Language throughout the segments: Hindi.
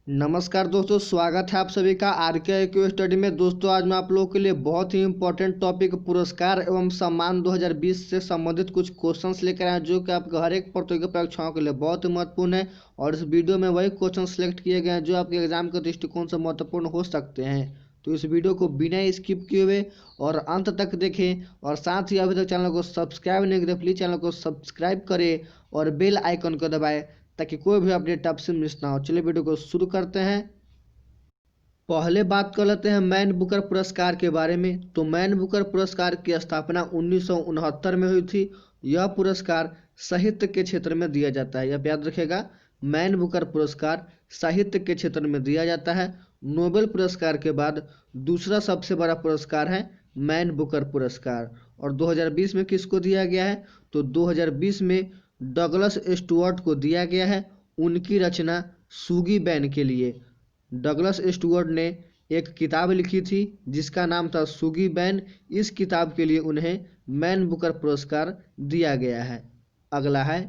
नमस्कार दोस्तों, स्वागत है आप सभी का आर के IQ स्टडी में। दोस्तों आज मैं आप लोगों के लिए बहुत ही इंपॉर्टेंट टॉपिक पुरस्कार एवं सम्मान 2020 से संबंधित कुछ क्वेश्चंस लेकर आए हैं, जो कि आपके हर एक प्रतियोगी परीक्षाओं के लिए बहुत ही महत्वपूर्ण है। और इस वीडियो में वही क्वेश्चन सेलेक्ट किए गए हैं जो आपके एग्जाम के दृष्टिकोण से महत्वपूर्ण हो सकते हैं। तो इस वीडियो को बिना स्किप किए हुए और अंत तक देखें, और साथ ही अभी तक चैनल को सब्सक्राइब नहीं किया प्लीज़ चैनल को सब्सक्राइब करें और बेल आइकन को दबाएं ताकि कोई भी अपडेट आपसे मिस ना हो। चलिए वीडियो को शुरू करते हैं। पहले बात कर लेते हैं मैन बुकर पुरस्कार के बारे में। तो मैन बुकर पुरस्कार की स्थापना 1969 में हुई थी। यह पुरस्कार साहित्य के क्षेत्र में दिया जाता है, यह याद रखिएगा। मैन बुकर पुरस्कार साहित्य के क्षेत्र में दिया जाता है। नोबेल पुरस्कार के बाद दूसरा सबसे बड़ा पुरस्कार है मैन बुकर पुरस्कार। और 2020 में किसको दिया गया है? तो 2020 में डगलस स्टुअर्ट को दिया गया है, उनकी रचना सूगी बैन के लिए। डगलस स्टुअर्ट ने एक किताब लिखी थी जिसका नाम था सूगी बैन। इस किताब के लिए उन्हें मैन बुकर पुरस्कार दिया गया है। अगला है,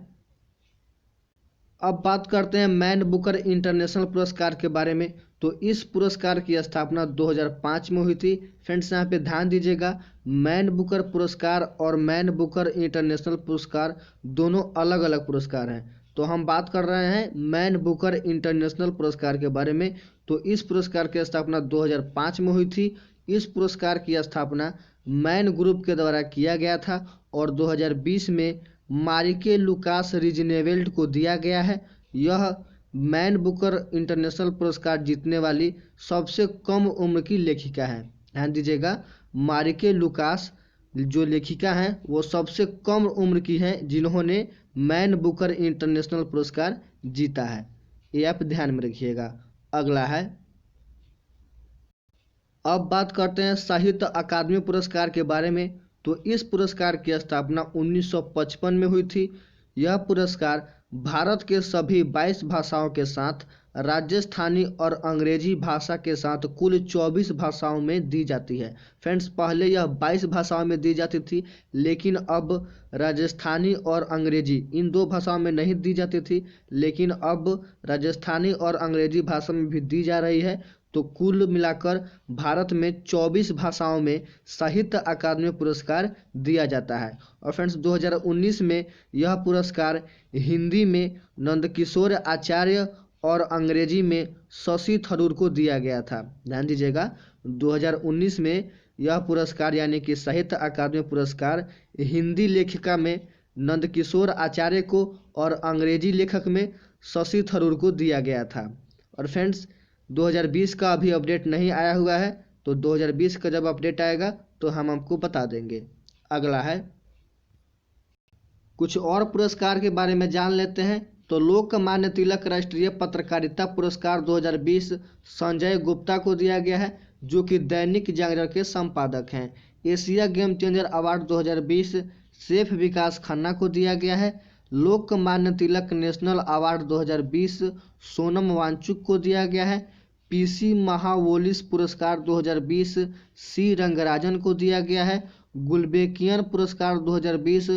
अब बात करते हैं मैन बुकर इंटरनेशनल पुरस्कार के बारे में। तो इस पुरस्कार की स्थापना 2005 में हुई थी। फ्रेंड्स यहाँ पे ध्यान दीजिएगा, मैन बुकर पुरस्कार और मैन बुकर इंटरनेशनल पुरस्कार दोनों अलग अलग पुरस्कार हैं। तो हम बात कर रहे हैं मैन बुकर इंटरनेशनल पुरस्कार के बारे में। तो इस पुरस्कार की स्थापना 2005 में हुई थी। इस पुरस्कार की स्थापना मैन ग्रुप के द्वारा किया गया था और 2020 में मारिके लुकास रिजनेवेल्ड को दिया गया है। यह मैन बुकर इंटरनेशनल पुरस्कार जीतने वाली सबसे कम उम्र की लेखिका है। ध्यान दीजिएगा, मारिके लुकास जो लेखिका हैं वो सबसे कम उम्र की हैं जिन्होंने मैन बुकर इंटरनेशनल पुरस्कार जीता है। ये आप ध्यान में रखिएगा। अगला है, अब बात करते हैं साहित्य अकादमी पुरस्कार के बारे में। तो इस पुरस्कार की स्थापना 1955 में हुई थी। यह पुरस्कार भारत के सभी 22 भाषाओं के साथ राजस्थानी और अंग्रेजी भाषा के साथ कुल 24 भाषाओं में दी जाती है। फ्रेंड्स, पहले यह 22 भाषाओं में दी जाती थी, लेकिन अब राजस्थानी और अंग्रेजी इन दो भाषाओं में नहीं दी जाती थी, लेकिन अब राजस्थानी और अंग्रेजी भाषा में भी दी जा रही है। तो कुल मिलाकर भारत में 24 भाषाओं में साहित्य अकादमी पुरस्कार दिया जाता है। और फ्रेंड्स, 2019 में यह पुरस्कार हिंदी में नंदकिशोर आचार्य और अंग्रेजी में शशि थरूर को दिया गया था। ध्यान दीजिएगा, 2019 में यह पुरस्कार यानी कि साहित्य अकादमी पुरस्कार हिंदी लेखिका में नंदकिशोर आचार्य को और अंग्रेजी लेखक में शशि थरूर को दिया गया था। और फ्रेंड्स, 2020 का अभी अपडेट नहीं आया हुआ है, तो 2020 का जब अपडेट आएगा तो हम आपको बता देंगे। अगला है, कुछ और पुरस्कार के बारे में जान लेते हैं। तो लोकमान्य तिलक राष्ट्रीय पत्रकारिता पुरस्कार 2020 संजय गुप्ता को दिया गया है, जो कि दैनिक जागरण के संपादक हैं। एशिया गेम चेंजर अवार्ड 2020 सेफ विकास खन्ना को दिया गया है। लोकमान्य तिलक नेशनल अवार्ड 2020 सोनम वांगचुक को दिया गया है। पीसी महावोलिस पुरस्कार 2020 सी रंगराजन को दिया गया है। गुल्बेकियन पुरस्कार 2020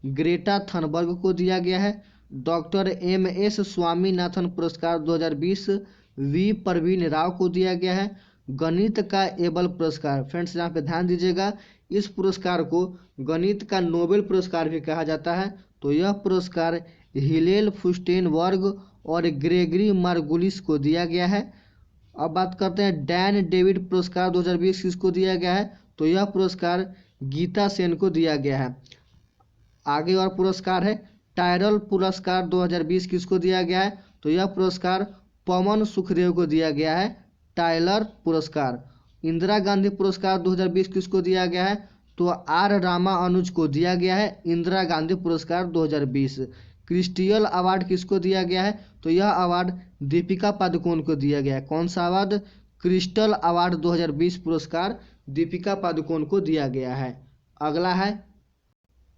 ग्रेटा थनबर्ग को दिया गया है। डॉक्टर MS स्वामीनाथन पुरस्कार 2020 वी परवीन राव को दिया गया है। गणित का एबल पुरस्कार, फ्रेंड्स यहाँ पे ध्यान दीजिएगा, इस पुरस्कार को गणित का नोबेल पुरस्कार भी कहा जाता है। तो यह पुरस्कार हिलेल फुस्टेनबर्ग और ग्रेगरी मार्गुलिस को दिया गया है। अब बात करते हैं डैन डेविड पुरस्कार 2020 किसको दिया गया है? तो यह पुरस्कार गीता सेन को दिया गया है। आगे और पुरस्कार है टायरल पुरस्कार 2020 किसको दिया गया है? तो यह पुरस्कार पवन सुखदेव को दिया गया है, टायलर पुरस्कार। इंदिरा गांधी पुरस्कार 2020 किसको दिया गया है? तो आर रामा अनुज को दिया गया है इंदिरा गांधी पुरस्कार 2020। क्रिस्टियल अवार्ड किसको दिया गया है? तो यह अवार्ड दीपिका पादुकोण को दिया गया है। कौन सा अवार्ड? क्रिस्टल अवार्ड 2020 पुरस्कार दीपिका पादुकोण को दिया गया है। अगला है,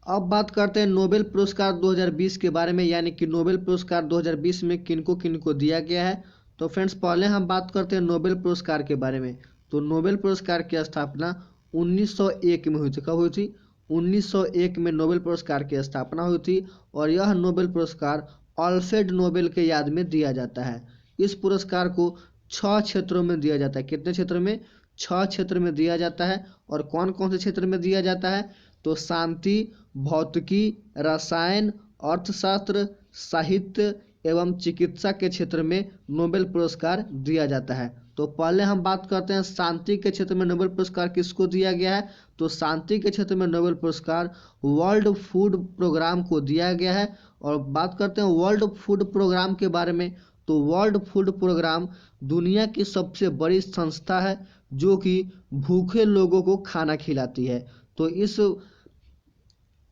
अब बात करते हैं नोबेल पुरस्कार 2020 के बारे में, यानी कि नोबेल पुरस्कार 2020 में किनको किनको दिया गया है। तो फ्रेंड्स, पहले हम बात करते हैं नोबेल पुरस्कार के बारे में। तो नोबेल पुरस्कार की स्थापना 1901 में हुई थी। कब हुई थी? 1901 में नोबेल पुरस्कार की स्थापना हुई थी और यह नोबेल पुरस्कार अल्फ्रेड नोबेल के याद में दिया जाता है। इस पुरस्कार को 6 क्षेत्रों में दिया जाता है। कितने क्षेत्र में? 6 क्षेत्र में दिया जाता है। और कौन कौन से क्षेत्र में दिया जाता है? तो शांति, भौतिकी, रसायन, अर्थशास्त्र, साहित्य एवं चिकित्सा के क्षेत्र में नोबेल पुरस्कार दिया जाता है। तो पहले हम बात करते हैं शांति के क्षेत्र में नोबेल पुरस्कार किसको दिया गया है। तो शांति के क्षेत्र में नोबेल पुरस्कार वर्ल्ड फूड प्रोग्राम को दिया गया है। और बात करते हैं वर्ल्ड फूड प्रोग्राम के बारे में। तो वर्ल्ड फूड प्रोग्राम दुनिया की सबसे बड़ी संस्था है जो कि भूखे लोगों को खाना खिलाती है। तो इस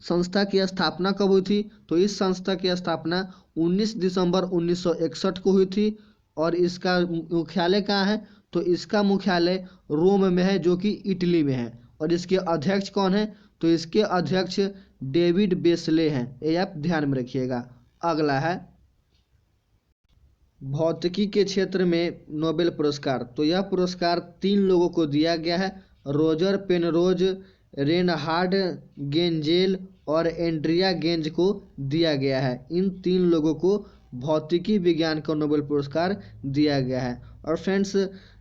संस्था की स्थापना कब हुई थी? तो इस संस्था की स्थापना 19 दिसंबर 1961 को हुई थी। और इसका मुख्यालय कहाँ है? तो इसका मुख्यालय रोम में है जो कि इटली में है। और इसके अध्यक्ष कौन है? तो इसके अध्यक्ष डेविड बेसले हैं, ये आप ध्यान में रखिएगा। अगला है भौतिकी के क्षेत्र में नोबेल पुरस्कार। तो यह पुरस्कार 3 लोगों को दिया गया है, रोजर पेनरोज, रेनहार्ड गेंजेल और एंड्रिया गेंज को दिया गया है। इन 3 लोगों को भौतिकी विज्ञान का नोबेल पुरस्कार दिया गया है। और फ्रेंड्स,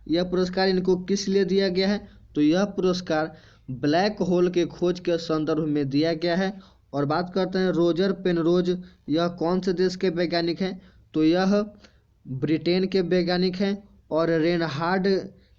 यह पुरस्कार इनको किस लिए दिया गया है? तो यह पुरस्कार ब्लैक होल के खोज के संदर्भ में दिया गया है। और बात करते हैं रोजर पेनरोज, यह कौन से देश के वैज्ञानिक हैं? तो यह ब्रिटेन के वैज्ञानिक हैं। और रेनहार्ड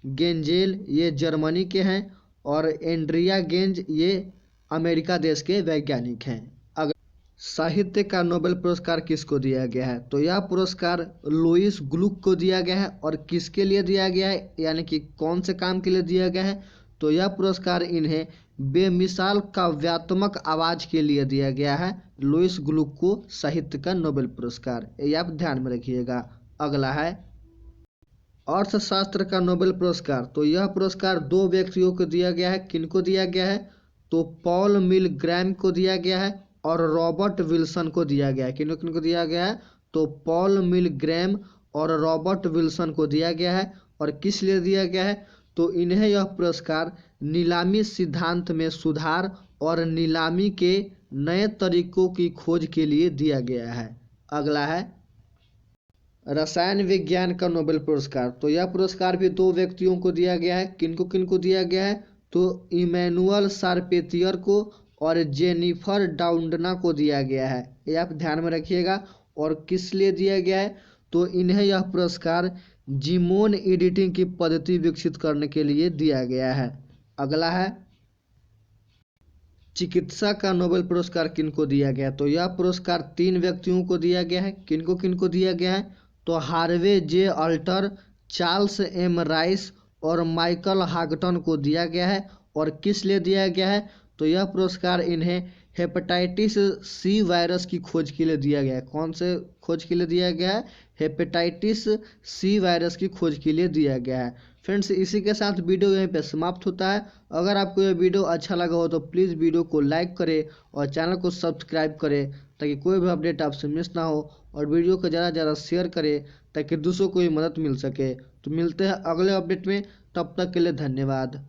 गेंजेल ये जर्मनी के हैं। और एंड्रिया गेंज ये अमेरिका देश के वैज्ञानिक हैं। अगर साहित्य का नोबेल पुरस्कार किसको दिया गया है? तो यह पुरस्कार लुईस ग्लुक को दिया गया है। और किसके लिए दिया गया है, यानी कि कौन से काम के लिए दिया गया है? तो यह पुरस्कार इन्हें बेमिसाल काव्यात्मक आवाज के लिए दिया गया है। लुईस ग्लुक को साहित्य का नोबेल पुरस्कार, ये आप ध्यान में रखिएगा। अगला है अर्थशास्त्र का नोबेल पुरस्कार। तो यह पुरस्कार 2 व्यक्तियों को दिया गया है। किनको दिया गया है? तो पॉल मिलग्रैम को दिया गया है और रॉबर्ट विल्सन को दिया गया है। किनको किनको दिया गया है? तो पॉल मिलग्रैम और रॉबर्ट विल्सन को दिया गया है। और किस लिए दिया गया है? तो इन्हें यह पुरस्कार नीलामी सिद्धांत में सुधार और नीलामी के नए तरीकों की खोज के लिए दिया गया है। अगला है रसायन विज्ञान का नोबेल पुरस्कार। तो यह पुरस्कार भी 2 व्यक्तियों को दिया गया है। किनको किनको दिया गया है? तो इमैनुअल शार्पेतियर को और जेनिफर डाउडना को दिया गया है, ये आप ध्यान में रखिएगा। और किस लिए दिया गया है? तो इन्हें यह पुरस्कार जीनोम एडिटिंग की पद्धति विकसित करने के लिए दिया गया है। अगला है चिकित्सा का नोबेल पुरस्कार किनको दिया गया? तो यह पुरस्कार 3 व्यक्तियों को दिया गया है। किनको किनको दिया गया है? तो हार्वे जे अल्टर, चार्ल्स एम राइस और माइकल हागटन को दिया गया है। और किस लिए दिया गया है? तो यह पुरस्कार इन्हें हेपेटाइटिस सी वायरस की खोज के लिए दिया गया है। कौन से खोज के लिए दिया गया है? हेपेटाइटिस सी वायरस की खोज के लिए दिया गया है। फ्रेंड्स, इसी के साथ वीडियो यहीं पे समाप्त होता है। अगर आपको यह वीडियो अच्छा लगा हो तो प्लीज़ वीडियो को लाइक करें और चैनल को सब्सक्राइब करें ताकि कोई भी अपडेट आपसे मिस ना हो। और वीडियो को ज़्यादा से ज़्यादा शेयर करें ताकि दूसरों को भी मदद मिल सके। तो मिलते हैं अगले अपडेट में, तब तक के लिए धन्यवाद।